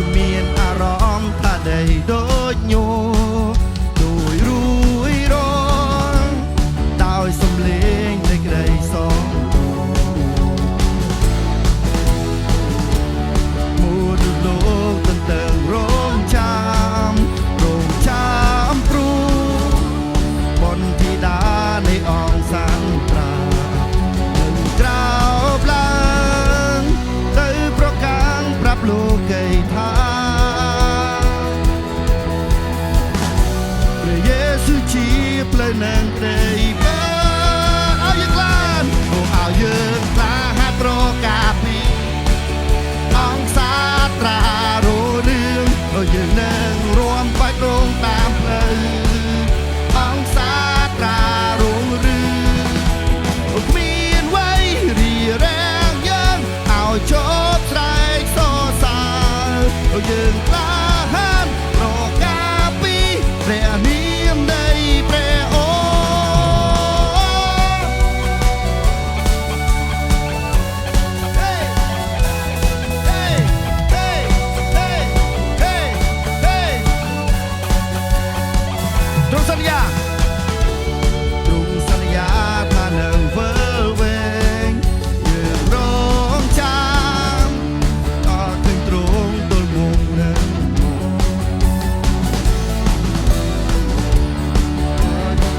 ជំមានអារម្មណ៍ថាដីដូចញោដោយរួយរងដោយសំលេងនៃក្តីសងមួយលោកទន្ទឹងរងចាំព្រួបនធីតានៃអង្គសានត្រានឹងក្រោបឡើងទៅប្រកាំងប្រាប់លោកីថាព្រះយេស៊ូវជាផ្លូវនឹងក្តីបើឲ្យយើងក្លានឲ្យយើងក្លាហាត់ប្រកាពីអង្គសាត្រាររឿងឲ្យយើងនឹងរួមបាច់រងតាមផ្លូវអង្គសាត្រារងរឿងគ្មានអ្វីរីរាំងយើងឲ្យជោគស្រែកសរសើរឲ្យយើងក្លាហានប្រកាពីព្រះនាមនៃព្រះអូទ្រង់សន្យាថានឹងវិលវែងយើងរងចាំដល់ឃើញទ្រង់ទល់មុខនឹង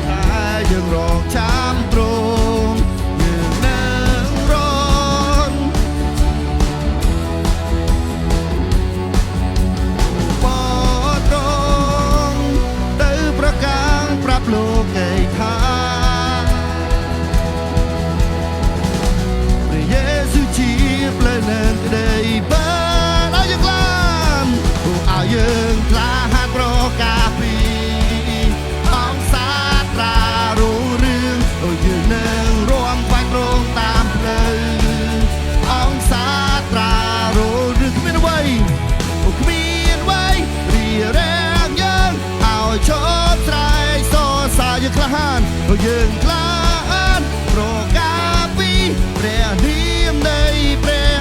តែយើងរងចាំទ្រង់យើងនឹងរងបទ្រង់ទៅប្រកាំងប្រាប់លោកីថាព្រះយេស៊ូវជាផ្លូវនឹងក្តីបើឲ្យយើងក្លានឲ្យយើងក្លាហាត់ប្រកាពីអង្គសាត្រារងរឿងឲ្យយើងនឹងរួមបាច់រងតាមផ្លូវអង្គសាត្រារងរឿងគ្មានអ្វីរីរាំងយើងឲ្យជោគស្រែកសរសើរយើងក្លាហានឲ្យយើងក្លាហានប្រកាពីព្រះនាមនៃព្រះ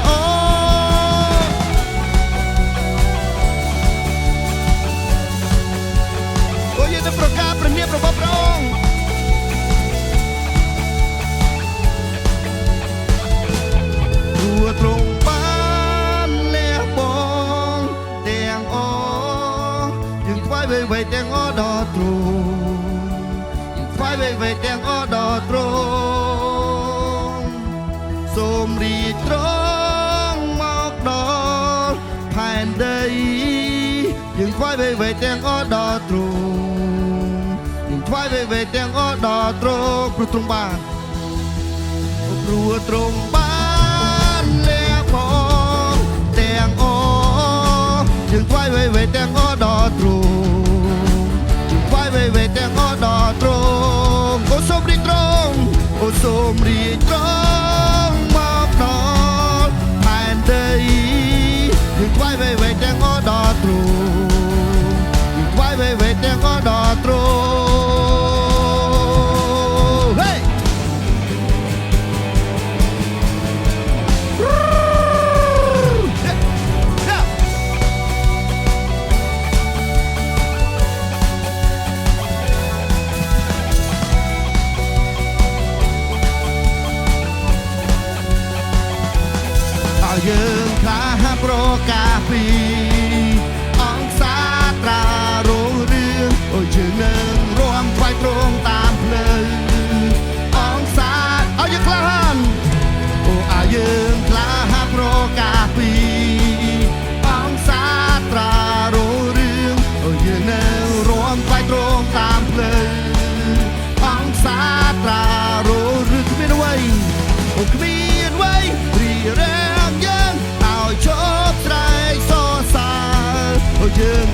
អូយើងនឹងប្រកាសព្រះនាមរបស់ព្រះអង្គព្រោះទ្រង់បានលះបង់ទាំងអស់យើងថ្វាយវេទាំងអស់ដល់ទ្រង់ថ្វាយវេទាំងអស់ដល់ទ្រង់សូមរីកទ្រង់មកដល់ផែនដីយើងថ្វាយវេទាំងអស់ដល់ទ្រង់យើងថ្វាយវេទាំងអស់ដល់ទ្រង់ព្រោះទ្រង់បានលះបង់ទាំងអស់យើងថ្វាយវេទាំងអស់ដល់ទ្រង់យើងថ្វាយវេទាំងអស់ដល់ទ្រង់អូសូមរីកទ្រង់មកដល់ផែនដីយើងថ្វាយវេទាំងអស់ដល់ទ្រង់យើងថ្វាយវេទាំងអស់ដល់ទ្រង់យើងក្លាហាប្រកាពីអង្គសាត្រារងរឿងអូយើងនឹងរួមថ្វាយទ្រង់តាមផ្លូវអង្គសាឲ្យយើងក្លាហានឲ្យយើងក្លាហាប្រកាពីអង្គសាត្រារងរឿងអូយើងនឹងរួមថ្វាយទ្រង់តាមផ្លូវអង្គសាត្រារងរឿងគ្មានអ្វីរីរាំងយើងឲ្យជោគស្រែកសរសើរយើង